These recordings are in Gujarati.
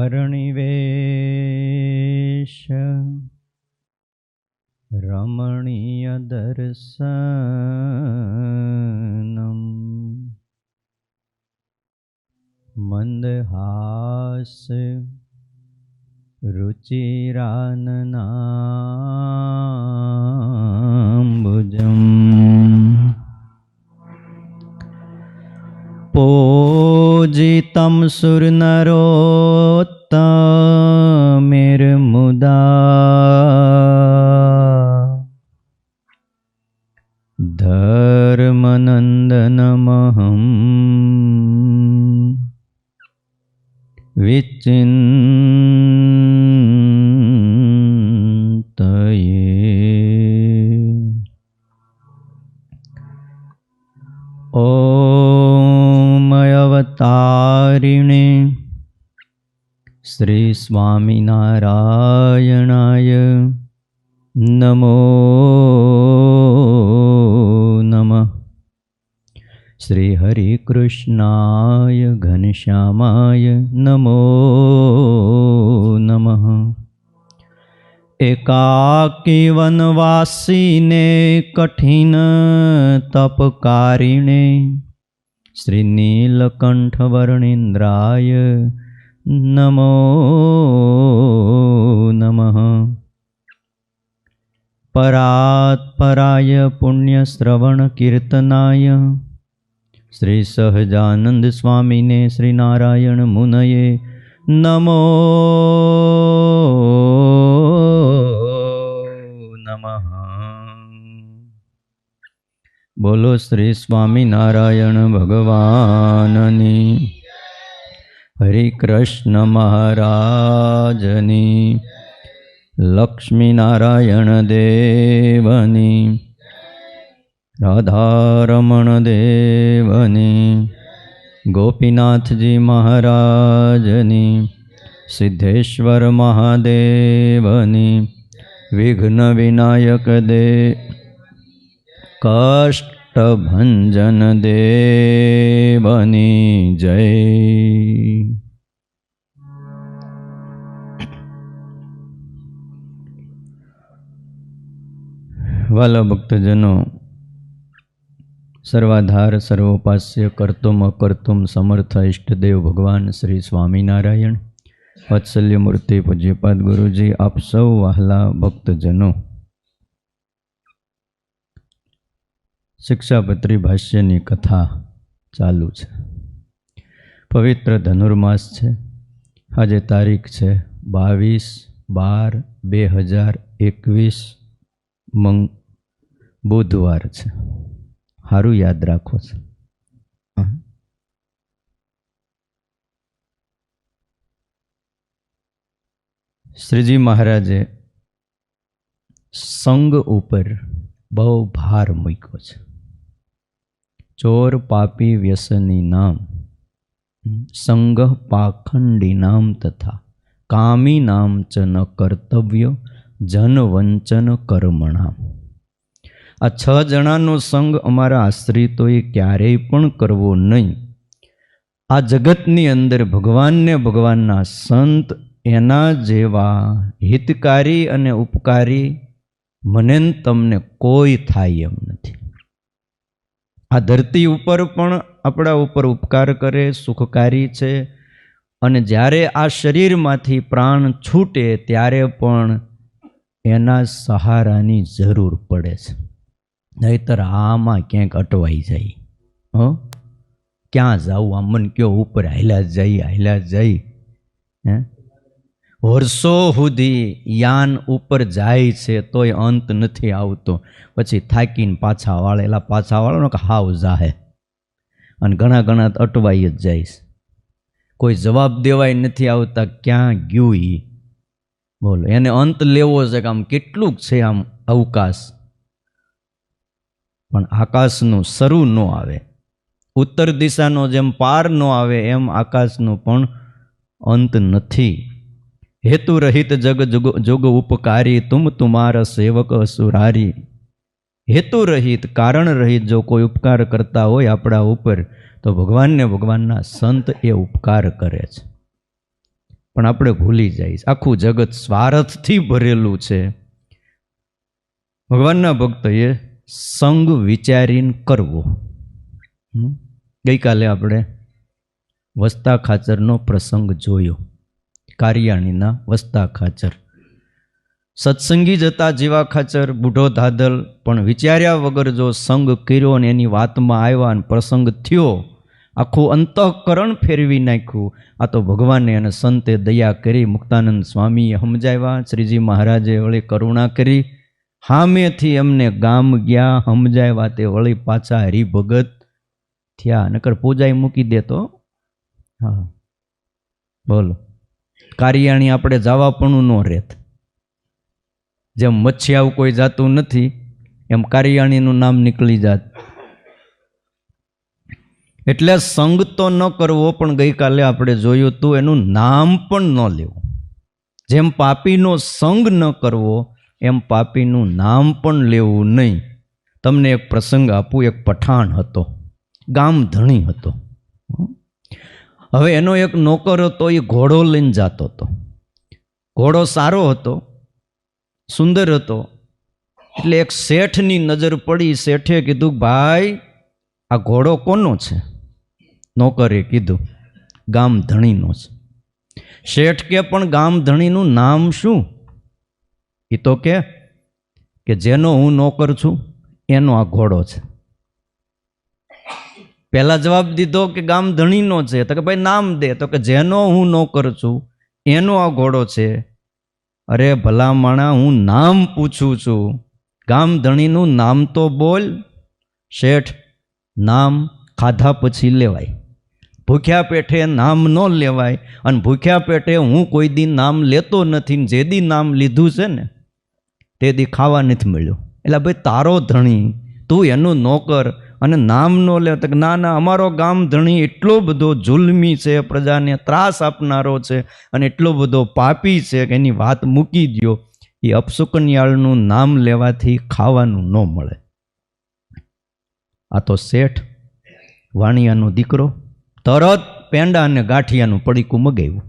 પરણિવેશ રમણીય દર્શનમ મંદહાસ રુચિરાનનાંબુજમ પૂજિતમ સુરનરોત્તમેર્મુદા ધર્મનંદનમહં વિચિંતયે ઓમ અવતારિણે શ્રી સ્વામિનારાયણાય નમો નમઃ. શ્રી હરિકૃષ્ણાય ઘનશ્યામાય નમો નમઃ. એકાકી વનવાસીને કઠિન તપકારિણે શ્રી નીલકંઠ વર્ણિન્દ્રાય નમો નમઃ. પરાત્પરાય પુણ્યશ્રવણ કીર્તનાય શ્રી સહજાનંદ સ્વામીને શ્રી નારાયણ મુનયે નમો નમઃ. બોલો શ્રી સ્વામિનારાયણ ભગવાનની, હરિકૃષ્ણ મહારાજની, લક્ષ્મીનારાયણ દેવની, રાધારમણ દેવની, ગોપીનાથજી મહારાજની, સિદ્ધેશ્વર મહાદેવની, વિઘ્ન વિનાયક દેવ, કષ્ટભંજન દેવની જય. વાલા ભક્તજનો, સર્વાધાર સર્વોપાસ્ય કર્તુમ અકર્તુમ સમર્થ ઇષ્ટદેવ ભગવાન શ્રી સ્વામિનારાયણ, વાત્સલ્ય મૂર્તિ પૂજ્યપાદ ગુરુજી, આપ સૌ વહાલા ભક્તજનો, શિક્ષાપત્રી ભાષ્યની કથા ચાલુ છે. પવિત્ર ધનુર્માસ છે. આજે તારીખ છે 22/12/2021 બુધવાર છે. સારું યાદ રાખો છે. શ્રીજી મહારાજે સંગ ઉપર બહુ ભાર મૂક્યો છે. ચોર પાપી વ્યસની નામ, સંગ પાખંડી નામ તથા કામી નામ ચ ન કર્તવ્ય જન વંચન કર્મણામ. આ 6 જણાનો સંગ અમારા આશ્રિતોએ ક્યારેય પણ કરવો નહીં. આ જગતની અંદર ભગવાનને ભગવાનના સંત એના જેવા હિતકારી અને ઉપકારી મને તમને કોઈ થાય એમ નથી. આ ધરતી ઉપર પણ આપણા ઉપર ઉપકાર કરે, સુખકારી છે, અને જ્યારે આ શરીરમાંથી પ્રાણ છૂટે ત્યારે પણ એના સહારાની જરૂર પડે છે. નહીતર આમાં ક્યાંક અટવાઈ જાય. ક્યાં જાવું? આમ મન કયો ઉપર હાલ્યા જાય. વર્ષો સુધી યાન ઉપર જાય છે તોય અંત નથી આવતો. પછી થાકીને પાછા વાળો કે હાવ જાહે, અને ઘણા અટવાઈ જ જાય છે. કોઈ જવાબ દેવાય નથી આવતા ક્યાં ગયું એ. બોલો, એને અંત લેવો છે કે આમ કેટલુંક છે આમ અવકાશ, પણ આકાશનું શરૂ ન આવે. ઉત્તર દિશાનો જેમ પાર ન આવે એમ આકાશનું પણ અંત નથી. હેતુ રહિત જગ જોગ ઉપકારી, તુમ તુમારા સેવક અસુરારી. હેતુ રહિત, કારણ રહિત જો કોઈ ઉપકાર કરતા હોય આપણા ઉપર, તો ભગવાનને ભગવાનના સંત એ ઉપકાર કરે છે. પણ આપણે ભૂલી જઈએ. આખું જગત સ્વાર્થથી ભરેલું છે. ભગવાનના ભક્તોએ સંગ વિચારીને કરવો. ગઈકાલે આપણે વસ્તા ખાચરનો પ્રસંગ જોયો. કારિયાણીના વસ્તા ખાચર સત્સંગી જતા જીવા ખાચર, બુઢો ધાદલ, પણ વિચાર્યા વગર જો સંગ કર્યો ને એની વાતમાં આવ્યા અને પ્રસંગ થયો, આખું અંતઃકરણ ફેરવી નાખ્યું. આ તો ભગવાને અને સંતે દયા કરી. મુક્તાનંદ સ્વામીએ સમજાવ્યા, શ્રીજી મહારાજે વળી કરુણા કરી, હામેથી એમને ગામ ગયા, સમજાવ્યા, તે વળી પાછા હરિભગત થયા. નકર પૂજાએ મૂકી દેતો. હા બોલો, કારિયાણી આપણે જવા પણ ન રહેત. જેમ મચ્છિયાવું કોઈ જાતું નથી એમ કારિયાણીનું નામ નીકળી જાત. એટલે સંગ તો ન કરવો, પણ ગઈકાલે આપણે જોયું હતું એનું નામ પણ ન લેવું. જેમ પાપીનો સંગ ન કરવો એમ પાપીનું નામ પણ લેવું નહીં. તમને એક પ્રસંગ આપું. એક પઠાણ હતો, ગામ ધણી હતો. હવે એનો એક નોકર હતો, એ ઘોડો લઈને જતો હતો. ઘોડો સારો હતો, સુંદર હતો. એટલે એક શેઠની નજર પડી. શેઠે કીધું, ભાઈ આ ઘોડો કોનો છે? નોકરે કીધું, ગામ ધણીનો છે. શેઠ કે પણ ગામ ધણીનું નામ શું? એ તો કે જેનો હું નોકર છું એનો આ ઘોડો છે. પહેલા જવાબ દીધો કે ગામ ધણીનો છે. તો કે ભાઈ નામ દે. તો કે જેનો હું નોકર છું એનો આ ઘોડો છે. અરે ભલા માણા, હું નામ પૂછું છું, ગામ ધણીનું નામ તો બોલ. શેઠ, નામ ખાધા પછી લેવાય, ભૂખ્યા પેટે નામ ન લેવાય. અને ભૂખ્યા પેટે હું કોઈ દી નામ લેતો નથી. જે દી નામ લીધું છે ને તે દી ખાવા નથી મળ્યું. એટલે ભાઈ તારો ધણી, તું એનું નોકર અને નામ ન લે. તો ના ના, અમારો ગામ ધણી એટલો બધો જુલ્મી છે, પ્રજાને ત્રાસ આપનારો છે અને એટલો બધો પાપી છે કે એની વાત મૂકી દો. એ અપશુકનિયાળનું નામ લેવાથી ખાવાનું ન મળે. આ તો શેઠ વાણિયાનો દીકરો તરત પેંડા અને ગાંઠિયાનું પડીકું મગાવ્યું,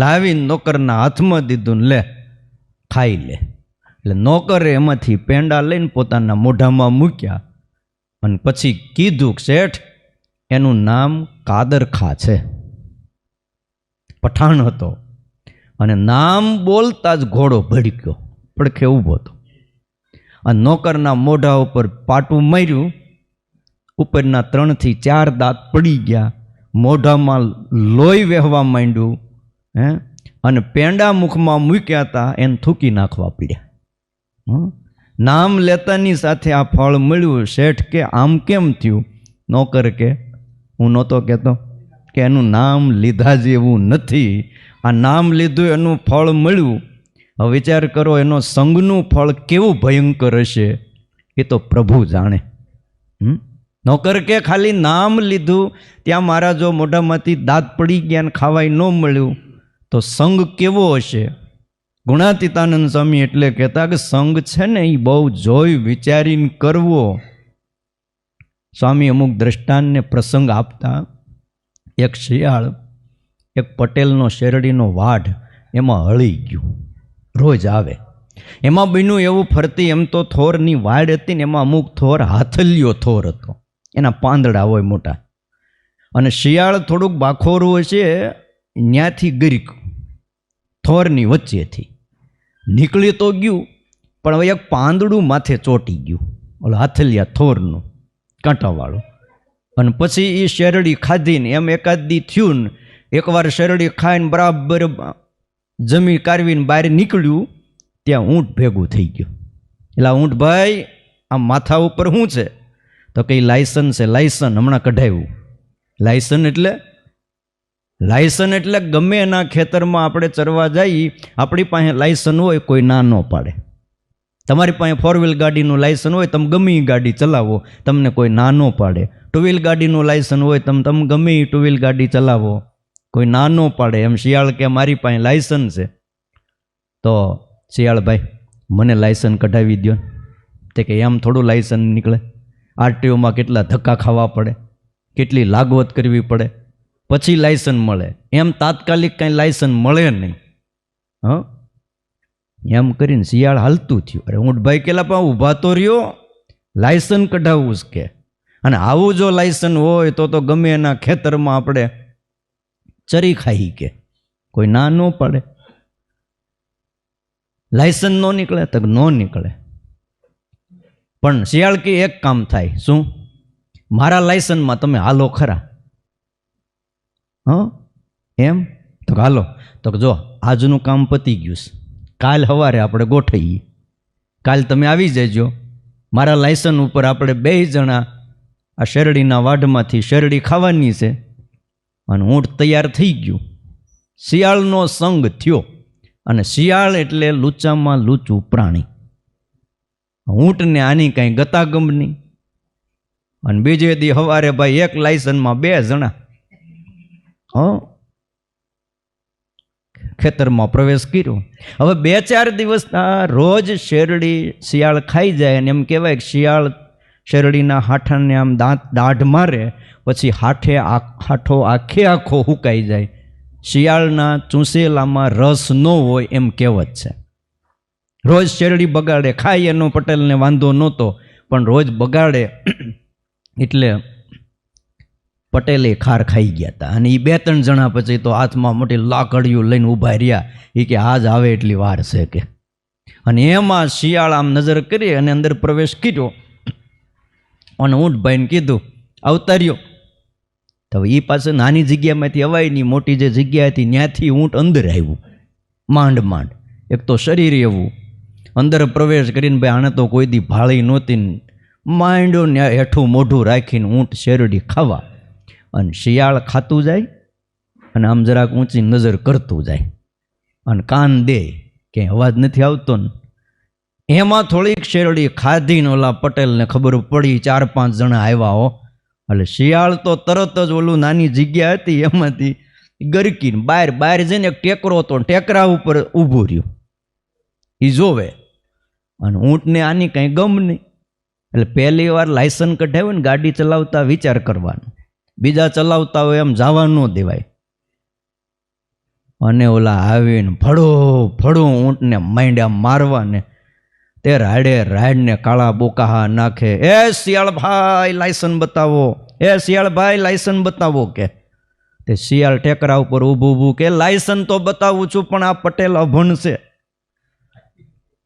લાવીને નોકરના હાથમાં દીધું, લે ખાઈ લે. એટલે નોકરે એમાંથી પેંડા લઈને પોતાના મોઢામાં મૂક્યા અને પછી કીધું, શેઠ એનું નામ કાદરખા છે. પઠાણ હતો અને નામ બોલતા જ ઘોડો ભડક્યો, પડખે ઊભો હતો. અને નોકરના મોઢા ઉપર પાટું માર્યું. ઉપરના 3 થી 4 દાંત પડી ગયા. મોઢામાં લોહી વહેવા માંડ્યું. અને પેંડા મુખમાં મૂક્યા હતા એને થૂકી નાખવા પડ્યા. નામ લેતાની સાથે આ ફળ મળ્યું. શેઠ કે આમ કેમ થયું? નોકર કે હું નહોતો કહેતો કે એનું નામ લીધા જેવું નથી. આ નામ લીધું એનું ફળ મળ્યું. હવે વિચાર કરો, એનો સંગનું ફળ કેવું ભયંકર હશે એ તો પ્રભુ જાણે. નોકર કે ખાલી નામ લીધું, ત્યાં મારા જો મોઢામાંથી દાંત પડી ગયા ને ખાવાય ન મળ્યું તો સંગ કેવો હશે? ગુણાતીતાનંદ સ્વામી એટલે કહેતા કે સંગ છે ને એ બહુ જોઈ વિચારીને કરવો. સ્વામી અમુક દ્રષ્ટાંતને પ્રસંગ આપતા, એક શિયાળ એક પટેલનો શેરડીનો વાઢ એમાં હળી ગયું. રોજ આવે એમાં બન્યું એવું, ફરતી એમ તો થોરની વાડ હતી ને એમાં અમુક થોર હાથલિયો થોર હતો, એના પાંદડા હોય મોટા. અને શિયાળ થોડુંક બાખોરું હશે, ત્યાંથી ગરીક થોરની વચ્ચેથી નીકળી તો ગયું, પણ હવે એક પાંદડું માથે ચોંટી ગયું, ઓલો હાથલિયા થોરનું કાંટાવાળું. અને પછી એ શેરડી ખાધીને એમ એકાદ દી થયું ને, એકવાર શેરડી ખાઈને બરાબર જમી કારવીને બહાર નીકળ્યું, ત્યાં ઊંટ ભેગું થઈ ગયું. એટલે ઊંટ, ભાઈ આ માથા ઉપર શું છે? તો કંઈ લાયસન છે. લાયસન હમણાં કઢાવ્યું. લાયસન એટલે ગમે એના ખેતરમાં આપણે ચરવા જઈએ, આપણી પાસે લાયસન હોય કોઈ ના ન પાડે. તમારી પાસે 4 વ્હીલ ગાડીનું લાયસન હોય, તમે ગમે એ ગાડી ચલાવો, તમને કોઈ ના ન પાડે. 2 વ્હીલ ગાડીનું લાયસન હોય, તમે ગમે એ 2 વ્હીલ ગાડી ચલાવો, કોઈ ના ન પાડે. એમ શિયાળ કે મારી પાસે લાયસન છે. તો શિયાળ, ભાઈ મને લાયસન કઢાવી દો. તે કે એમ થોડું લાયસન નીકળે, આરટીઓમાં કેટલા ધક્કા ખાવા પડે, કેટલી લાગવત કરવી પડે. પછી લાયસન્સ મળે. એમ તાત્કાલિક કાંઈ લાયસન્સ મળે નહીં. હ એમ કરીને શિયાળ હાલતું થયું. અરે ઊંટભાઈ કેલા પણ ઊભા તો રહ્યો, લાયસન્સ કઢાવવું જ કે. અને આવું જો લાયસન્સ હોય તો ગમે એના ખેતરમાં આપણે ચરી ખાઈ કે કોઈ ના ન પડે. લાયસન્સ ન નીકળે તો ન નીકળે. પણ શિયાળ કે એક કામ થાય. શું? મારા લાયસન્સમાં તમે હાલો ખરા? એમ તો હાલો. તો જો આજનું કામ પતી ગયું છે, કાલ સવારે આપણે ગોઠવીએ. કાલ તમે આવી જજો, મારા લાયસન્સ ઉપર આપણે 2 જણા આ શેરડીના વાઢમાંથી શેરડી ખાવાની છે. અને ઊંટ તૈયાર થઈ ગયું. શિયાળનો સંગ થયો. અને શિયાળ એટલે લૂચામાં લૂચું પ્રાણી. ઊંટને આની કાંઈ ગતાગમ નહીં. અને બીજે દી સવારે ભાઈ એક લાયસન્સમાં 2 જણા ખેતરમાં પ્રવેશ કર્યો. હવે 2-4 દિવસના રોજ શેરડી શિયાળ ખાઈ જાય. અને એમ કહેવાય કે શિયાળ શેરડીના હાઠાને આમ દાઢ મારે પછી હાઠો આખો હુકાઈ જાય. શિયાળના ચૂંસેલામાં રસ ન હોય એમ કહેવત છે. રોજ શેરડી બગાડે. ખાઈ એનો પટેલને વાંધો નહોતો, પણ રોજ બગાડે એટલે પટેલે ખાર ખાઈ ગયા હતા. અને એ 2-3 જણા પછી તો હાથમાં મોટી લાકડીયું લઈને ઊભા રહ્યા. એ કે આજ આવે એટલી વાર છે કે. અને એમાં શિયાળ આમ નજર કરી અને અંદર પ્રવેશ કર્યો. અને ઊંટભાઈને કીધું અવતાર્યો. તો એ પાસે નાની જગ્યામાંથી અવાય નહીં, મોટી જે જગ્યા હતી ત્યાંથી ઊંટ અંદર આવ્યું. માંડ એક તો શરીર એવું. અંદર પ્રવેશ કરીને ભાઈ આને તો કોઈ દી ભાળી નહોતી. માંડ્યો ને હેઠું મોઢું રાખીને ઊંટ શેરડી ખાવા. અને શિયાળ ખાતું જાય અને આમ જરાક ઊંચી નજર કરતું જાય અને કાન દે કે અવાજ નથી આવતો ને. એમાં થોડીક શેરડી ખાધીને ઓલા પટેલને ખબર પડી 4-5 જણા આવ્યા હો. એટલે શિયાળ તો તરત જ ઓલું નાની જગ્યા હતી એમાંથી ગરકીને બહાર જઈને એક ટેકરો હતો, ટેકરા ઉપર ઊભું રહ્યું. એ જોવે અને ઊંટને આની કાંઈ ગમ નહીં. એટલે પહેલી વાર લાયસન્સ કઢાવ્યું ને ગાડી ચલાવતા વિચાર કરવાનો. બીજા ચલાવતા હોય એમ જવા ન દેવાય. અને ઓલા આવીને ફળો ઊંટને માંડ્યા મારવાને. તે રાડને કાળા બોકાહા નાખે. એ શિયાળભાઈ લાયસન્સ બતાવો, એ શિયાળભાઈ લાયસન્સ બતાવો કે. તે શિયાળ ટેકરા ઉપર ઊભું કે લાયસન્સ તો બતાવું છું, પણ આ પટેલ અભણ છે,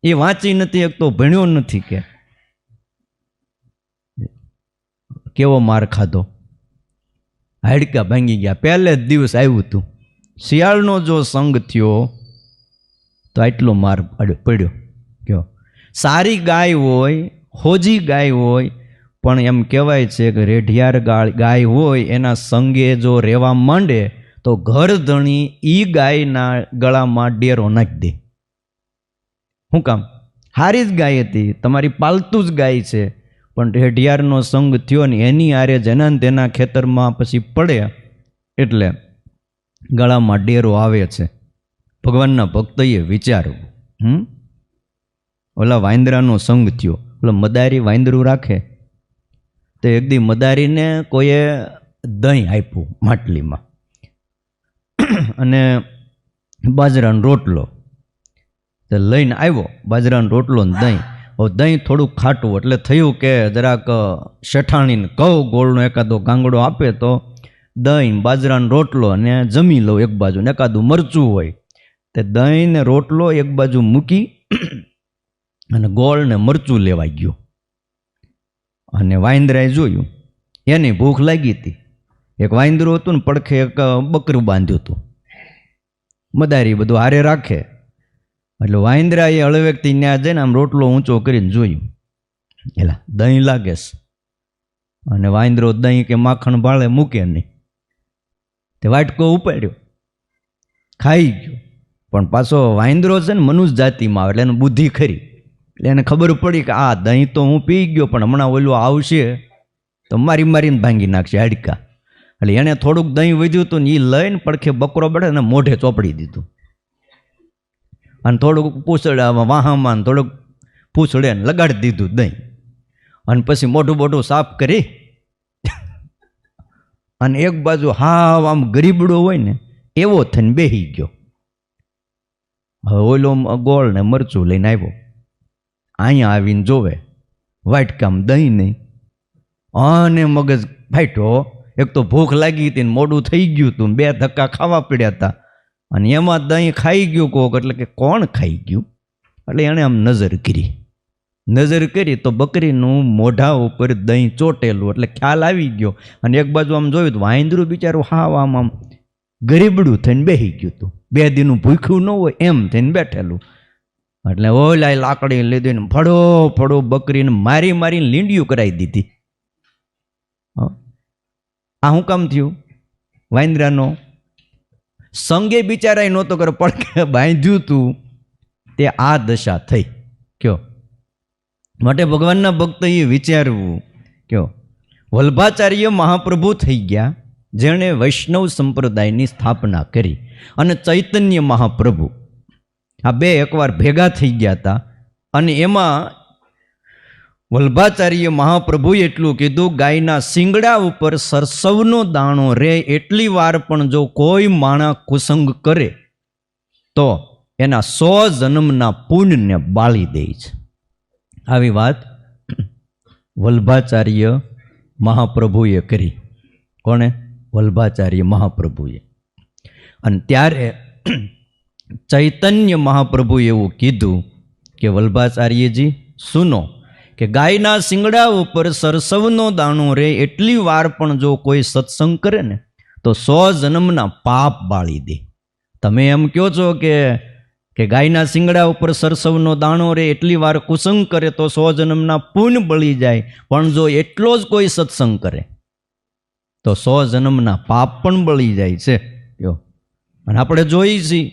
એ વાંચી નથી એક તો ભણ્યો નથી કે. કેવો માર ખાધો, હાડકા ભાંગી ગયા. પહેલે જ દિવસ આવ્યું હતું. શિયાળનો જો સંગ થયો તો આટલો માર પડ્યો. કયો સારી ગાય હોય, હોજી ગાય હોય, પણ એમ કહેવાય છે કે રેઢિયાર ગાય હોય એના સંગે જો રહેવા માંડે તો ઘર ધણી એ ગાયના ગળામાં ડેરો નાખી દે. શું કામ? હારી જ ગાય હતી, તમારી પાલતું જ ગાય છે, પણ રેઢિયારનો સંગ થયો ને એની આરે જેના તેના ખેતરમાં પછી પડે એટલે ગળામાં ડેરો આવે છે. ભગવાનના ભક્તોએ વિચારવું. ઓલા વાંદરાનો સંગ થયો. ઓલો મદારી વાંદરું રાખે તો એક દી મદારીને કોઈએ દહીં આપ્યું માટલીમાં અને બાજરાનો રોટલો. તો લઈને આવ્યો બાજરાનો રોટલો ને દહીં. હવે દહીં થોડુંક ખાટું એટલે થયું કે જરાક શેઠાણીને કહું ગોળનો એકાદો ગાંગડો આપે તો દહીં બાજરાનો રોટલો અને જમી લઉં એક બાજુ ને એકાદું મરચું હોય. તે દહીં ને રોટલો એક બાજુ મૂકી અને ગોળ ને મરચું લેવાઈ ગયું. અને વાંદરાએ જોયું, એની ભૂખ લાગી હતી. એક વાંદરું હતું ને પડખે એક બકરું બાંધ્યું હતું. મદારી બધું હારે રાખે એટલે વાંદરાએ હળવેકથી ત્યાં જઈને આમ રોટલો ઊંચો કરીને જોયું, એલા દહીં લાગે છે. અને વાંદરો દહીં કે માખણ ભાળે મૂકે નહીં. તે વાટકો ઉપાડ્યો, ખાઈ ગયો. પણ પાછો વાંદરો છે ને મનુષ્ય જાતિમાં આવે એટલે એને બુદ્ધિ ખરી. એટલે એને ખબર પડી કે આ દહીં તો હું પી ગયો, પણ હમણાં ઓલું આવશે તો મારીને ભાંગી નાખશે હાડકા. એટલે એણે થોડુંક દહીં વધ્યું હતું ને એ લઈને પડખે બકરો બેઠે અને મોઢે ચોપડી દીધું. અને થોડુંક પૂછડે વાહામાં થોડુંક પૂછડે ને લગાડી દીધું દહીં. અને પછી મોઢું સાફ કરી અને એક બાજુ હાવ આમ ગરીબડો હોય ને એવો થઈને બેસી ગયો. હવે ઓલો ગોળ ને મરચું લઈને આવ્યો, અહીંયા આવીને જોવે વાટકામ દહીં નહીં, અને મગજ ફાટ્યો. એક તો ભૂખ લાગી હતી ને મોડું થઈ ગયું હતું, 2 ધક્કા ખાવા પડ્યા હતા, અને એમાં દહીં ખાઈ ગયું કોક. એટલે કે કોણ ખાઈ ગયું? એટલે એણે આમ નજર કરી તો બકરીનું મોઢા ઉપર દહીં ચોટેલું, એટલે ખ્યાલ આવી ગયો. અને એક બાજુ આમ જોયું તો વાંદરું બિચારું હાવ આમ ગરીબડું થઈને બેસી ગયું હતું, 2 દિનનું ભૂખ્યું ન હોય એમ થઈને બેઠેલું. એટલે ઓલા લાકડી લીધી ને ફળો બકરીને મારીને લીંડિયું કરાવી દીધી. આ શું કામ થયું? વાંદરાનો સંગે બિચારાય નહોતો કરે, પડકે બાંધ્યું તું તે આ દશા થઈ. કયો માટે ભગવાનના ભક્ત એ વિચારવું. કયો વલ્ભાચાર્ય મહાપ્રભુ થઈ ગયા, જેણે વૈષ્ણવ સંપ્રદાયની સ્થાપના કરી, અને ચૈતન્ય મહાપ્રભુ, આ 2 એકવાર ભેગા થઈ ગયા હતા. અને એમાં વલ્ભાચાર્ય મહાપ્રભુએ એટલું કીધું, ગાયના શિંગડા ઉપર સરસવનો દાણો રે એટલી વાર પણ જો કોઈ માણા કુસંગ કરે તો એના 100 જન્મના પુણ્યને બાળી દે છે. આવી વાત વલ્ભાચાર્ય મહાપ્રભુએ કરી. કોણે? વલ્ભાચાર્ય મહાપ્રભુએ. અને ત્યારે ચૈતન્ય મહાપ્રભુએ એવું કીધું કે વલ્ભાચાર્યજી સુનો, કે ગાયના શિંગડા ઉપર સરસવનો દાણો રે એટલી વાર પણ જો કોઈ સત્સંગ કરે ને તો 100 જન્મના પાપ બાળી દે. તમે એમ કહો છો કે ગાયના શિંગડા ઉપર સરસવનો દાણો રે એટલી વાર કુસંગ કરે તો 100 જન્મના પુણ્ય બળી જાય, પણ જો એટલો જ કોઈ સત્સંગ કરે તો 100 જન્મના પાપ પણ બળી જાય છે. અને આપણે જોઈ છીએ,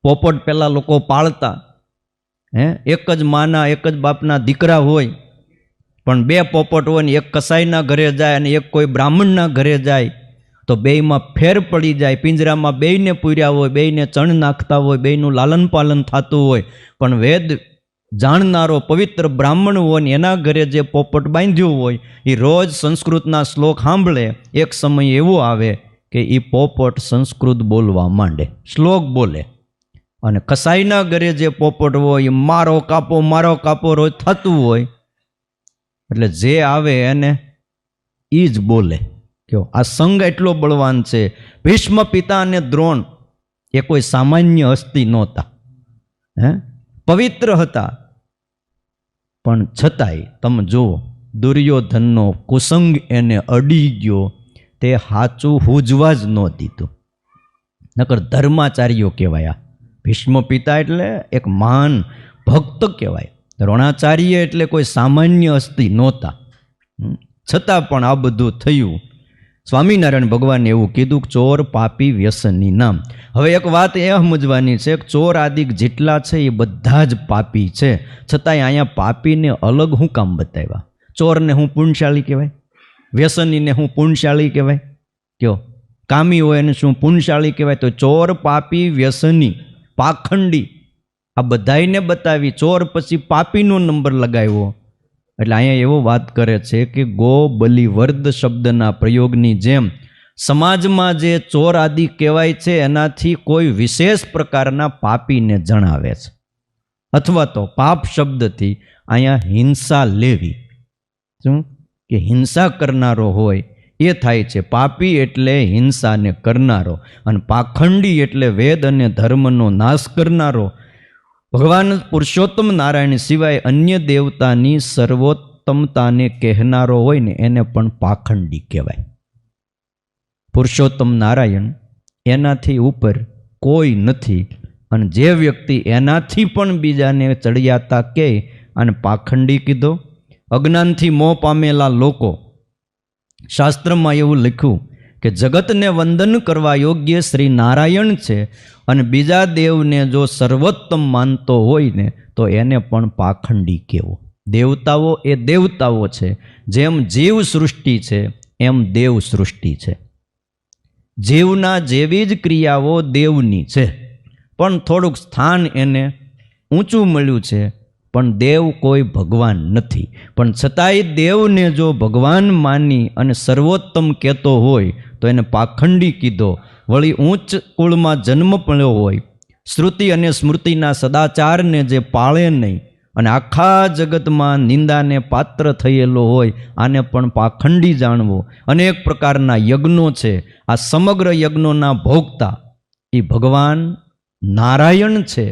પોપટ પહેલાં લોકો પાળતા, એક જ માના એક જ બાપના દીકરા હોય, પણ 2 પોપટ હોય ને એક કસાઈના ઘરે જાય અને એક કોઈ બ્રાહ્મણના ઘરે જાય તો બેયમાં ફેર પડી જાય. પિંજરામાં બેયને પૂર્યા હોય, બેયને ચણ નાખતા હોય, બેયનું લાલન પાલન થતું હોય, પણ વેદ જાણનારો પવિત્ર બ્રાહ્મણ હોય ને એના ઘરે જે પોપટ બાંધ્યું હોય એ રોજ સંસ્કૃતના શ્લોક સાંભળે. એક સમય એવો આવે કે એ પોપટ સંસ્કૃત બોલવા માંડે, શ્લોક બોલે. અને કસાઈના ઘરે જે પોપટ હોય એ મારો કાપો રોજ થતું હોય, એટલે જે આવે એને એ જ બોલે. કયો આ સંઘ એટલો બળવાન છે. ભીષ્મ પિતા અને દ્રોણ એ કોઈ સામાન્ય હસ્તી નહોતા, પવિત્ર હતા, પણ છતાંય તમે જુઓ દુર્યોધનનો કુસંગ એને અડી ગયો, તે હાચું હુજવા જ ન દીધું. નકર ધર્માચાર્યો કહેવાય. ભીષ્મ પિતા એટલે એક મહાન ભક્ત કહેવાય. દ્રોણાચાર્ય એટલે કોઈ સામાન્ય હસ્તી નહોતા, છતાં પણ આ બધું થયું. સ્વામિનારાયણ ભગવાને એવું કીધું કે ચોર પાપી વ્યસની નામ. હવે એક વાત એ સમજવાની છે કે ચોર આદિક જેટલા છે એ બધા જ પાપી છે, છતાંય અહીંયા પાપીને અલગ હું કામ બતાવ્યા? ચોરને હું પુણ્યશાળી કહેવાય? વ્યસનીને હું પુણ્યશાળી કહેવાય? કયો કામી હોય એને શું પુણ્યશાળી કહેવાય? તો ચોર પાપી વ્યસની પાખંડી આ બધાને બતાવી, ચોર પછી પાપીનો નંબર લગાવ્યો. એટલે અહીંયા એવો વાત કરે છે કે ગો બલિ વર્દ શબ્દના પ્રયોગની જેમ સમાજમાં જે ચોર આદિ કહેવાય છે એનાથી કોઈ વિશેષ પ્રકારના પાપીને જણાવે છે, અથવા તો પાપ શબ્દથી અહીંયા હિંસા લેવી. શું કે હિંસા કરનારો હોય એ થાય છે પાપી, એટલે હિંસાને કરનારો. અને પાખંડી એટલે વેદ અને ધર્મનો નાશ કરનારો. ભગવાન પુરુષોત્તમ નારાયણ સિવાય અન્ય દેવતાની સર્વોત્તમતાને કહેનારો હોય ને એને પણ પાખંડી કહેવાય. પુરુષોત્તમ નારાયણ એનાથી ઉપર કોઈ નથી, અને જે વ્યક્તિ એનાથી પણ બીજાને ચડિયાતા કહે અને પાખંડી કીધો. અજ્ઞાનથી મોહ પામેલા લોકો, શાસ્ત્રમાં એવું લખ્યું કે જગતને વંદન કરવા યોગ્ય શ્રી નારાયણ છે, અને બીજા દેવને જો સર્વોત્તમ માનતો હોય ને તો એને પણ પાખંડી કહેવો. દેવતાઓ એ દેવતાઓ છે, જેમ જીવ સૃષ્ટિ છે એમ દેવ સૃષ્ટિ છે. જીવના જેવી જ ક્રિયાઓ દેવની છે, પણ થોડુંક સ્થાન એને ઊંચું મળ્યું છે, પણ દેવ કોઈ ભગવાન નથી. પણ છતાંય દેવને જો ભગવાન માની અને સર્વોત્તમ કહેતો હોય તો એને પાખંડી કીધો. વળી ઊંચ કુળમાં જન્મ મળ્યો હોય, શ્રુતિ અને સ્મૃતિના સદાચારને જે પાળે નહીં અને આખા જગતમાં નિંદાને પાત્ર થયેલો હોય, આને પણ પાખંડી જાણવો. અનેક પ્રકારના યજ્ઞો છે, આ સમગ્ર યજ્ઞોના ભોગતા એ ભગવાન નારાયણ છે.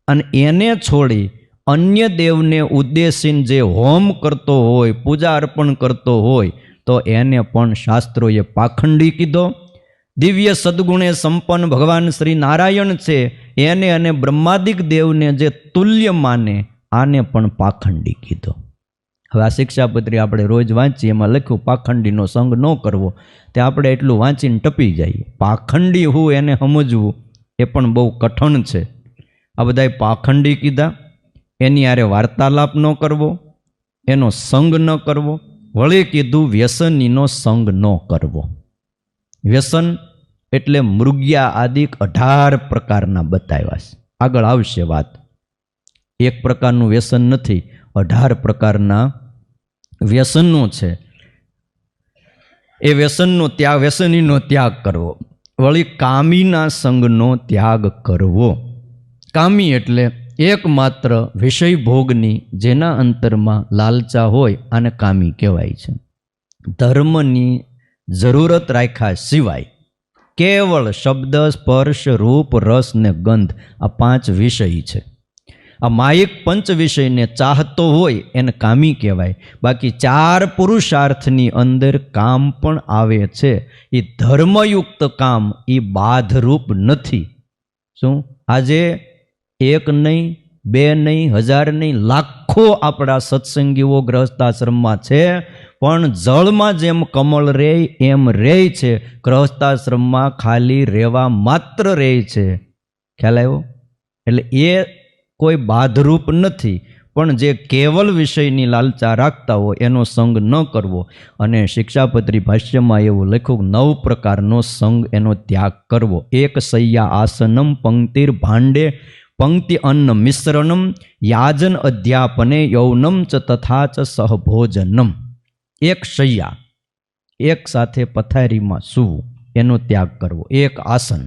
અને એને છોડી અન્ય દેવને ઉદ્દેશીને જે હોમ કરતો હોય, પૂજા અર્પણ કરતો હોય, તો એને પણ શાસ્ત્રોએ પાખંડી કીધો. દિવ્ય સદગુણે સંપન્ન ભગવાન શ્રી નારાયણ છે, એને અને બ્રહ્માદિક દેવને જે તુલ્ય માને, આને પણ પાખંડી કીધો. હવે આ શિક્ષાપત્રી આપણે રોજ વાંચીએ, એમાં લખ્યું પાખંડીનો સંગ ન કરવો. તે આપણે એટલું વાંચીને ટપી જઈએ. પાખંડી હું એને સમજવું એ પણ બહુ કઠણ છે. આ બધાએ પાખંડી કીધા. એની આરે વાર્તાલાપ ન કરવો, એનો સંગ ન કરવો. વળી કીધું વ્યસનીનો સંગ ન કરવો. વ્યસન એટલે મૃગ્યા આદિક 18 પ્રકારના બતાવ્યા છે. આગળ આવશે વાત. એક પ્રકારનું વ્યસન નથી, 18 પ્રકારના વ્યસનો છે. એ વ્યસનનો ત્યાગ, વ્યસનીનો ત્યાગ કરવો. વળી કામીના સંગનો ત્યાગ કરવો. કામી એટલે એકમાત્ર વિષય ભોગની જેના અંતરમાં લાલચા હોય, આને કામી કહેવાય છે. ધર્મની જરૂરત રાખ્યા સિવાય કેવળ શબ્દ, સ્પર્શ, રૂપ, રસ ને ગંધ, આ 5 વિષય છે. આ માયિક પંચ વિષયને ચાહતો હોય એને કામી કહેવાય. બાકી 4 પુરુષાર્થની અંદર કામ પણ આવે છે. એ ધર્મયુક્ત કામ, એ બાધરૂપ નથી. શું આજે 1 નહીં, 2 નહીં, 1000 નહીં, લાખો આપણા સત્સંગીઓ ગૃહસ્થાશ્રમમાં છે, પણ જળમાં જેમ કમળ રહે એમ રહે છે. ગૃહસ્થાશ્રમમાં ખાલી રહેવા માત્ર રહે છે. ખ્યાલ આવ્યો? એટલે એ કોઈ બાધરૂપ નથી. પણ જે કેવલ વિષયની લાલચા રાખતા હોય એનો સંગ ન કરવો. અને શિક્ષાપત્રી ભાષ્યમાં એવું લખ્યું, 9 પ્રકારનો સંગ, એનો ત્યાગ કરવો. 1 શય્યા આસનમ પંક્તિર ભાંડે પંક્તિ અન્ન મિશ્રણમ યાજન અધ્યાપને યૌનમ ચ તથા ચ સહભોજનમ. 1 શય્યા, એક સાથે પથારીમાં સૂવું, એનો ત્યાગ કરવો. 1 આસન,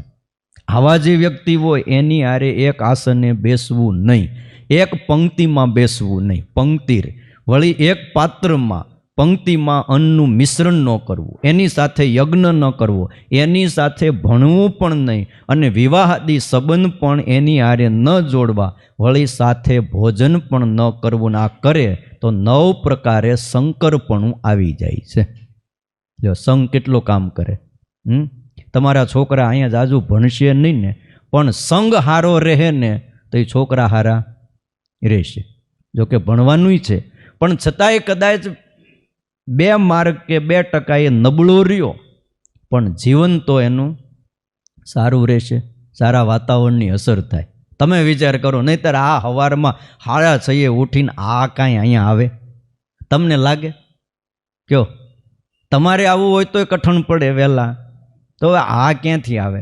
આવા જે વ્યક્તિ હોય એની આરે 1 આસને બેસવું નહીં. 1 પંક્તિમાં બેસવું નહીં. પંક્તિર, વળી 1 પાત્રમાં પંક્તિમાં અન્નનું મિશ્રણ ન કરવું. એની સાથે યજ્ઞ ન કરવો. એની સાથે ભણવું પણ નહીં. અને વિવાહાદી સંબંધ પણ એની આરે ન જોડવા. વળી સાથે ભોજન પણ ન કરવું. આ કરે તો 9 પ્રકારે શંકરપણું આવી જાય છે. જો સંગ કેટલો કામ કરે. તમારા છોકરા અહીંયા જાજુ ભણશે નહીં ને, પણ સંગ હારો રહે ને તો એ છોકરા હારા રહેશે. જોકે ભણવાનુંય છે, પણ છતાંય કદાચ 2 માર્ક કે 2% એ નબળો રહ્યો, પણ જીવન તો એનું સારું રહેશે. સારા વાતાવરણની અસર થાય. તમે વિચાર કરો, નહીંતર આ સવારમાં 6:30 ઉઠીને આ કાંઈ અહીંયા આવે? તમને લાગે? કયો તમારે આવવું હોય તોય કઠણ પડે વહેલા, તો હવે આ ક્યાંથી આવે?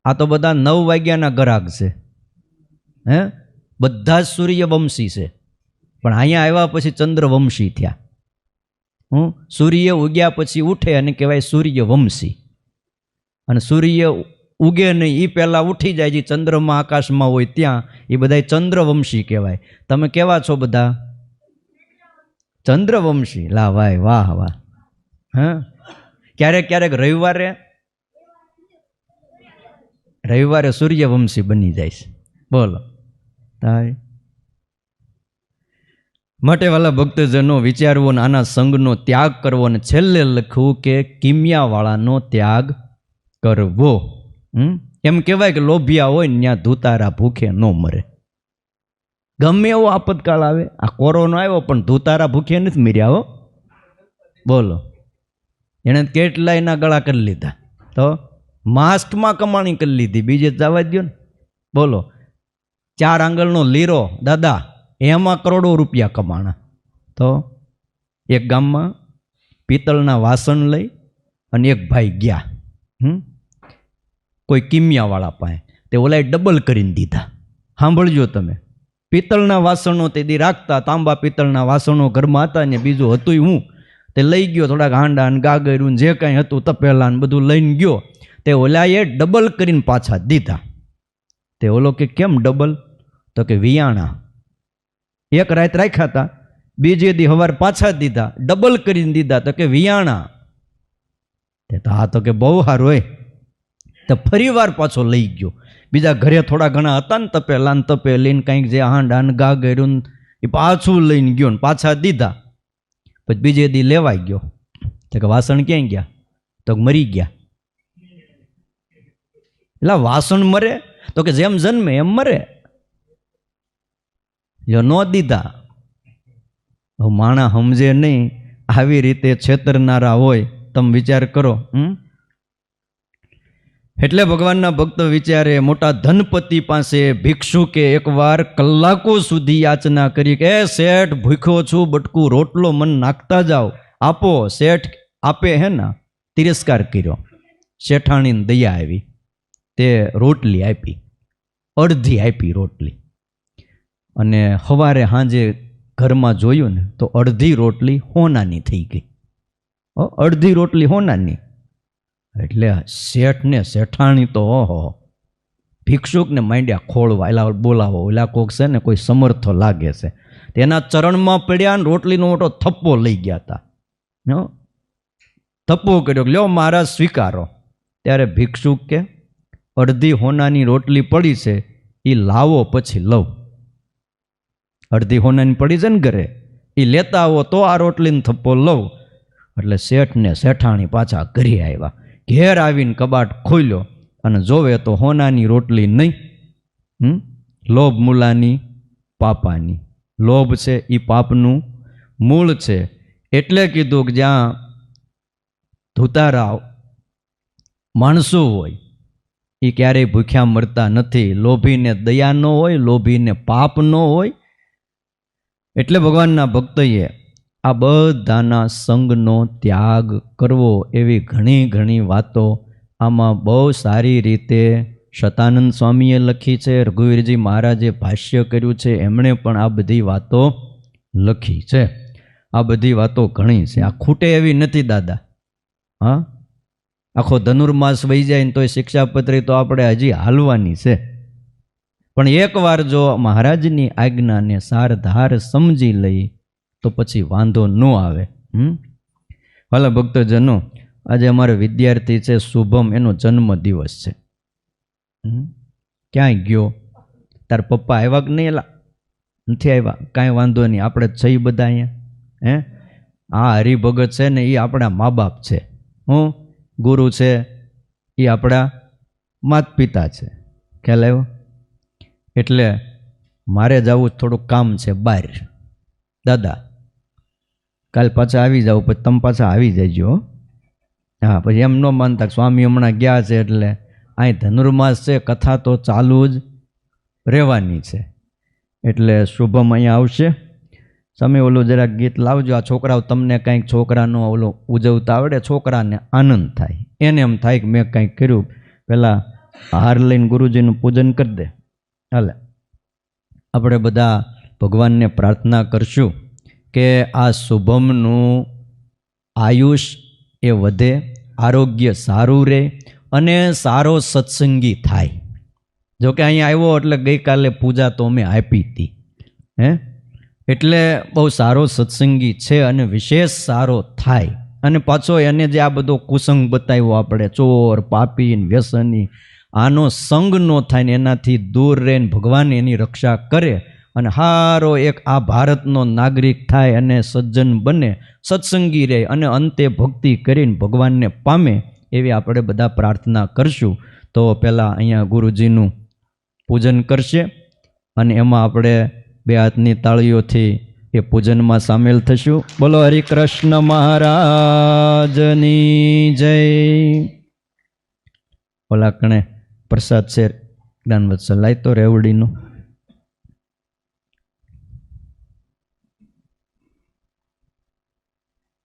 આ તો બધા 9 વાગ્યાના ગ્રાહક છે. બધા જ સૂર્યવંશી છે, પણ અહીંયા આવ્યા પછી ચંદ્રવંશી થયા. સૂર્ય ઉગ્યા પછી ઉઠે અને કહેવાય સૂર્યવંશી. અને સૂર્ય ઉગે નહીં એ પહેલાં ઉઠી જાય, જે ચંદ્રમાં આકાશમાં હોય ત્યાં, એ બધા ચંદ્રવંશી કહેવાય. તમે કેવા છો બધા? ચંદ્રવંશી. લા ભાઈ, વાહ વાહ. ક્યારેક ક્યારેક રવિવારે સૂર્યવંશી બની જાય છે. બોલો તાય. માટે વાલા ભક્તજનો વિચારવો ને આના સંગનો ત્યાગ કરવો. અને છેલ્લે લખવું કે કિમિયાવાળાનો ત્યાગ કરવો. એમ કહેવાય કે લોભિયા હોય ને ત્યાં ધૂતારા ભૂખે ન મરે. ગમે એવો આપતકાળ આવે, આ કોરોના આવ્યો પણ ધૂતારા ભૂખે નથી મર્યા હો. બોલો, એણે કેટલાયના ગળા કરી લીધા, તો માસ્કમાં કમાણી કરી લીધી, બીજે જવા દો ને. બોલો, 4 આંગળનો લીરો દાદા, એમાં કરોડો રૂપિયા કમાણા. તો એક ગામમાં પિત્તળના વાસણ લઈ અને એક ભાઈ ગયા કોઈ કિમિયાવાળા પાસે, તે ઓલાએ ડબલ કરીને દીધા. સાંભળજો તમે, પિત્તળના વાસણો તેથી રાખતા, તાંબા પિત્તળના વાસણો ઘરમાં હતા ને બીજું હતું હું તે લઈ ગયો. થોડાક હાંડા ને ગાગર્યું જે કાંઈ હતું તપેલા ને બધું લઈને ગયો. તે ઓલાએ ડબલ કરીને પાછા દીધા. તે ઓલો કે કેમ ડબલ? તો કે વિયાણા એક રાત રાખ્યા હતા, બીજે દી હવાર પાછા દીધા, ડબલ કરીને દીધા. તો કે વિયાણા. તે તો આ તો કે બહુ સારું હોય. તો ફરી વાર પાછો લઈ ગયો. બીજા ઘરે થોડા ઘણા હતા ને તપેલા ને તપેલીને કંઈક જે હાંડા ને ગાગર્યું એ પાછું લઈને ગયો ને પાછા દીધા. પછી બીજે દી લેવાઈ ગયો. તો કે વાસણ ક્યાંય ગયા? તો મરી ગયા. એટલે વાસણ મરે? તો કે જેમ જન્મે એમ મરે. જો ન દીધા માણા સમજે નહીં, આવી રીતે છેતરનારા હોય. તમે વિચાર કરો. એટલે ભગવાનના ભક્ત વિચારે, મોટા ધનપતિ પાસે ભિક્ષુકે એકવાર કલાકો સુધી યાચના કરી કે શેઠ ભૂખ્યો છું, બટકું રોટલો મન નાખતા જાઓ, આપો. શેઠ આપે હે ને તિરસ્કાર કર્યો. શેઠાણીને દયા આવી, તે રોટલી આપી, અડધી આપી રોટલી. અને સવારે સાંજે ઘરમાં જોયું ને તો અડધી રોટલી હોનાની થઈ ગઈ. અડધી રોટલી હોનાની. એટલે શેઠ ને શેઠાણી તો ઓહો, ભિક્ષુકને માંડ્યા ખોળવા. એલા બોલાવો, ઓલા કોક છે ને કોઈ સમર્થ લાગે છે. તેના ચરણમાં પડ્યા ને રોટલીનો મોટો થપ્પો લઈ ગયા હતા. થપ્પો કર્યો, લ્યો મહારાજ સ્વીકારો. ત્યારે ભિક્ષુક કે અડધી હોનાની રોટલી પડી છે, એ લાવો પછી લઉં. અડધી હોનાની પડી છે ને ઘરે, એ લેતા આવો તો આ રોટલીને થપ્પો લઉં. એટલે શેઠ ને શેઠાણી પાછા ઘરે આવ્યા. ઘેર આવીને કબાટ ખોલ્યો અને જોવે તો હોનાની રોટલી નહીં, લોભ મૂલાની પાપાની. લોભ છે એ પાપનું મૂળ છે. એટલે કીધું કે જ્યાં ધુતારાવ માણસો હોય એ ક્યારેય ભૂખ્યા મરતા નથી. લોભીને દયા ન હોય, લોભીને પાપ ન હોય. એટલે ભગવાનના ભક્તોએ આ બધાના સંગનો ત્યાગ કરવો, એવી ઘણી ઘણી વાતો આમાં બહુ સારી રીતે શતાનંદ સ્વામીએ લખી છે. રઘુવીરજી મહારાજે ભાષ્ય કર્યું છે, એમણે પણ આ બધી વાતો લખી છે. આ બધી વાતો ઘણી છે, આ ખૂટે એવી નથી દાદા. હા, આખો ધનુર્માસ વહી જાય ને તોય શિક્ષાપત્રી તો આપણે હજી હાલવાની છે. પણ એકવાર જો મહારાજની આજ્ઞાને સારધાર સમજી લઈ તો પછી વાંધો ન આવે. ભલે ભક્તજનો, આજે અમારે વિદ્યાર્થી છે શુભમ, એનો જન્મ દિવસ છે. ક્યાંય ગયો? તાર પપ્પા આવ્યા કે નહીં? એલા નથી આવ્યા, કાંઈ વાંધો નહીં, આપણે જઈ બધા અહીંયા. આ હરિભગત છે ને એ આપણા મા બાપ છે. ગુરુ છે એ આપણા માત પિતા છે. ખ્યાલ આવ્યો? એટલે મારે જવું થોડુંક કામ છે બહાર. દાદા કાલ પાછા આવી જાવ, પછી તમે પાછા આવી જજો. હા, પછી એમ ન માનતા સ્વામી હમણાં ગયા છે એટલે અહીં ધનુર્માસ છે, કથા તો ચાલુ જ રહેવાની છે. એટલે શુભમ અહીંયા આવશે. તમે ઓલું જરાક ગીત લાવજો. આ છોકરાઓ તમને કંઈક છોકરાનો ઓલો ઉજવતા આવડે, છોકરાને આનંદ થાય. એને એમ થાય કે મેં કંઈક કર્યું. પહેલાં હાર લઈને ગુરુજીનું પૂજન કરી દે. હાલે આપણે બધા ભગવાનને પ્રાર્થના કરશું કે આ શુભમનું આયુષ એ વધે, આરોગ્ય સારું રહે અને સારો સત્સંગી થાય. જોકે અહીંયા આવ્યો એટલે ગઈકાલે પૂજા તો અમે આપી હતી. એટલે બહુ સારો સત્સંગી છે અને વિશેષ સારો થાય. અને પાછો એને જે આ બધો કુસંગ બતાવ્યો આપણે, ચોર, પાપી, વ્યસની, આનો સંગ ન થાય ને એનાથી દૂર રહીને ભગવાન એની રક્ષા કરે અને હારો એક આ ભારતનો નાગરિક થાય અને સજ્જન બને, સત્સંગી રહે અને અંતે ભક્તિ કરીને ભગવાનને પામે, એવી આપણે બધા પ્રાર્થના કરશું. તો પહેલાં અહીંયા ગુરુજીનું પૂજન કરશે અને એમાં આપણે બે હાથની તાળીઓથી એ પૂજનમાં સામેલ થશું. બોલો હરિકૃષ્ણ મહારાજની જય. ઓલા કણે પ્રસાદ છે જ્ઞાનવત્સલ લાય તો રેવડીનો.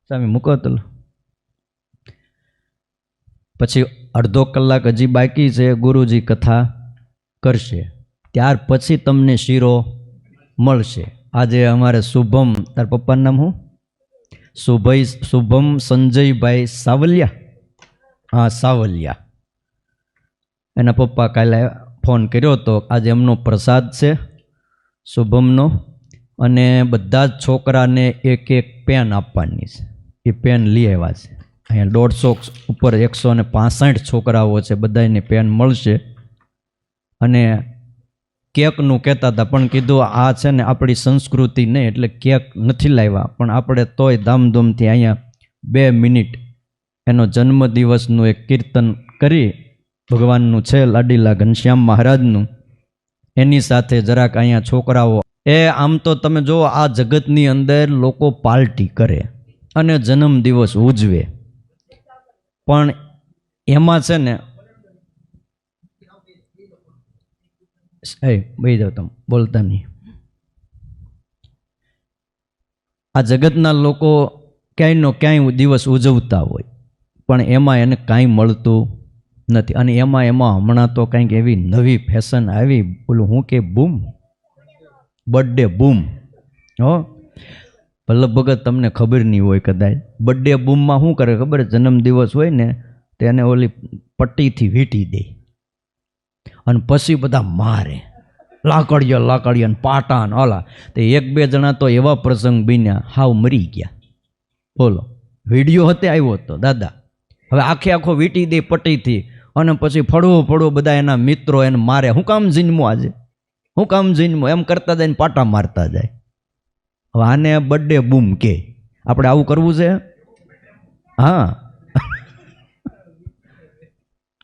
સામે મૂકો તો. પછી અડધો કલાક હજી બાકી છે, ગુરુજી કથા કરશે. ત્યાર પછી તમને શીરો મળશે. આજે અમારે શુભમ, તાર પપ્પાનું નામ શું? શુભમ સંજયભાઈ સાવલિયા, હા સાવલિયા, એના પપ્પા કાલે ફોન કર્યો હતો. આજે એમનો પ્રસાદ છે શુભમનો, અને બધા જ છોકરાને એક એક પેન આપવાની છે. એ પેન લઈ આવ્યા છે. અહીંયા 150 ઉપર 165 છોકરાઓ છે, બધાને પેન મળશે. અને કેકનું કહેતા હતા, પણ કીધું આ છે ને આપણી સંસ્કૃતિ નહીં, એટલે કેક નથી લાવ્યા, પણ આપણે તોય ધામધૂમથી અહીંયા 2 મિનિટ એનો જન્મદિવસનું એક કીર્તન કરી, ભગવાનનું છે લાડીલા ઘનશ્યામ મહારાજનું, એની સાથે જરાક અહીંયા છોકરાઓ આમ તો તમે જો આ જગતની અંદર લોકો પાર્ટી કરે અને જન્મદિવસ ઉજવે, પણ એમાં છે ને ભાઈ જાઓ તમે બોલતા નહીં. આ જગતના લોકો ક્યાંયનો ક્યાંય દિવસ ઉજવતા હોય, પણ એમાં એને કાંઈ મળતું નથી. અને એમાં હમણાં તો કંઈક એવી નવી ફેશન આવી, બોલું હું કે બૂમ, બર્થડે બૂમ. હો વલ્લભ ભગત તમને ખબર નહીં હોય કદાચ, બર્થડે બૂમમાં શું કરે ખબર? જન્મદિવસ હોય ને તેને ઓલી પટ્ટીથી વીંટી દે, અને પછી બધા મારે લાકડીયા પાટા ને ઓલા. તો 1-2 જણા તો એવા પ્રસંગ બન્યા, હાવ મરી ગયા. બોલો, વિડીયો હતે આવ્યો હતો દાદા. હવે આખો વીંટી દે પટ્ટીથી, અને પછી ફળવો બધા એના મિત્રો એને મારે. હું કામ જન્મો આજે, હું કામ જન્મો એમ કરતા જાય ને પાટા મારતા જાય. હવે આને બર્થડે બૂમ કે. આપણે આવું કરવું છે? હા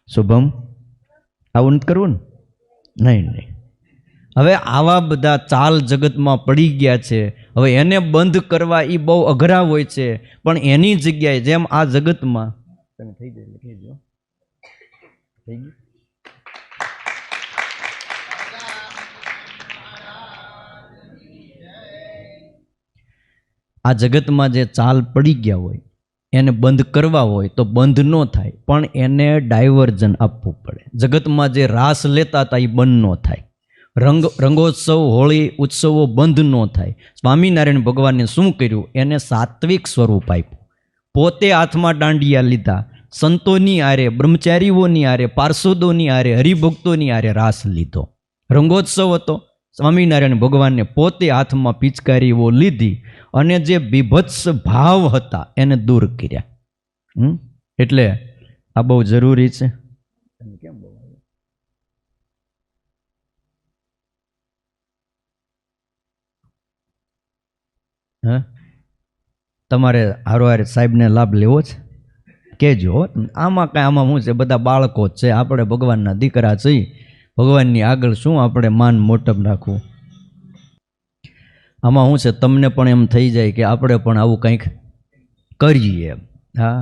શુભમ, આવું નથી કરવું ને? નહીં. હવે આવા બધા ચાલ જગતમાં પડી ગયા છે. હવે એને બંધ કરવા એ બહુ અઘરા હોય છે, પણ એની જગ્યાએ જેમ આ જગતમાં તમે થઈ જાય લખી દો, થઈ ગયું. આ જગતમાં જે ચાલ પડી ગયા હોય એને બંધ કરવા હોય તો બંધ ન થાય, પણ એને ડાયવર્ઝન આપવું પડે. જગતમાં જે રાસ લેતા હતા એ બંધ ન થાય, રંગોત્સવ હોળી ઉત્સવો બંધ ન થાય. સ્વામિનારાયણ ભગવાને શું કર્યું? એને સાત્વિક સ્વરૂપ આપ્યું. પોતે હાથમાં દાંડિયા લીધા, સંતોની આરે, બ્રહ્મચારીઓની આરે, પાર્ષદોની આરે, હરિભક્તોની આરે રાસ લીધો. રંગોત્સવ હતો. સ્વામિનારાયણ ભગવાનને પોતે હાથમાં પિચકારીઓ લીધી અને જે બીભત્સ ભાવ હતા એને દૂર કર્યા. એટલે આ બહુ જરૂરી છે. કેમ તમારે હારો સાહેબને લાભ લેવો છે? કહેજો. આમાં કાંઈ આમાં શું છે, બધા બાળકો જ છે, આપણે ભગવાનના દીકરા છીએ. ભગવાનની આગળ શું આપણે માન મોટપ રાખવું? આમાં શું છે, તમને પણ એમ થઈ જાય કે આપણે પણ આવું કંઈક કરીએ. હા,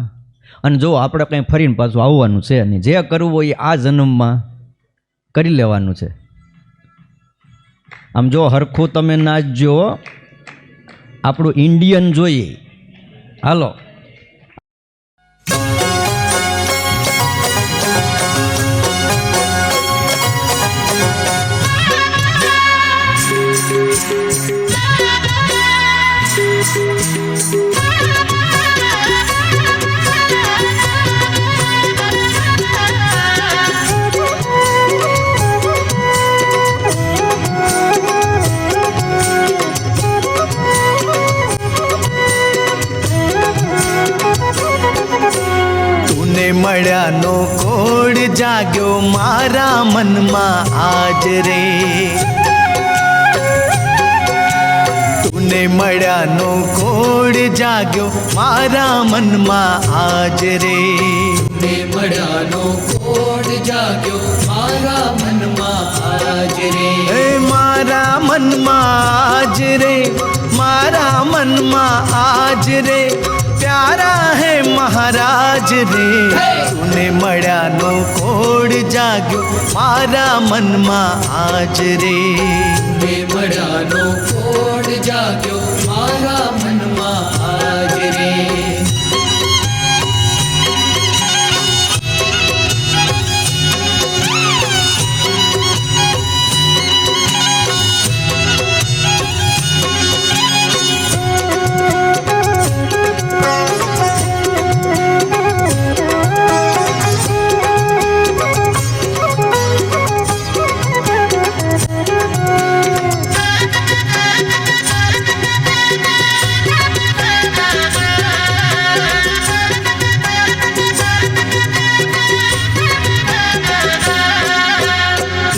અને જો આપણે કંઈ ફરીને પાછું આવવાનું છે નહીં, જે કરવું હોય આ જન્મમાં કરી લેવાનું છે. આમ જો હરખું તમે નાચજો, આપણું ઇન્ડિયન જોઈએ. હાલો, મળ્યાનો કોડ જાગ્યો મારા મનમાં આજ રે. તુને મળ્યાનો કોડ જાગ્યો મારા મનમાં આજ રે. તુને મળ્યાનો કોડ જાગ્યો મારા મનમાં આજ રે. મારા મનમાં આજ રે, મારા મનમાં આજ રે. प्यारा है महाराज रे. तूने મળ્યાનો કોડ જાગ્યો મારા મનમાં આજ રે. તુને મળ્યાનો કોડ જાગ્યો મારા મનમાં આજ રે.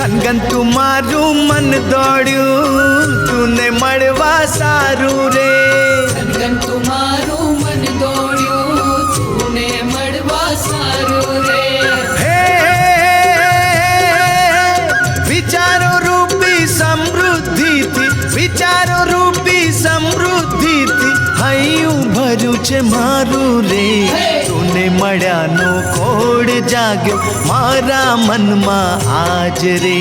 ગનગનતું મારું મન દોડ્યું તુને મળવા સારું રે ગનગનતું મારું મન દોડ્યું તુને મળવા સારું રે હે વિચારો રૂપી સમૃદ્ધિથી વિચારો રૂપી સમૃદ્ધિથી હૈયું ભર્યું છે મારું રે તુને મળ્યાનો કોડ જાગ્યો મારા મનમાં આજ રે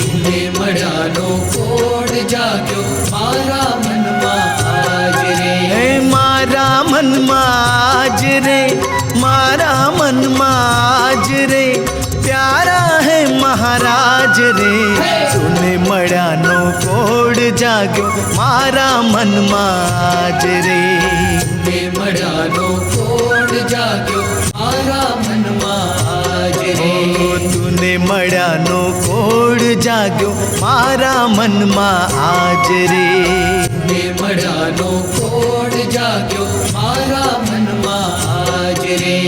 તુને મળ્યાનો કોડ જાગ્યો મારા મનમાં આજ રે હે મારા મનમાં આજ રે મારા મનમાં આજ રે પ્યારા હે મહારાજ રે તુને મળ્યાનો કોડ જાગ્યો મારા મનમાં આજ રે તુને મળ્યાનો કોડ જાગ્યો મારા મનમાં આજ રે તુને મળ્યાનો કોડ જાગ્યો મારા મનમાં આજ રે તુને મળ્યાનો કોડ જાગ્યો મારા મનમાં આજ રે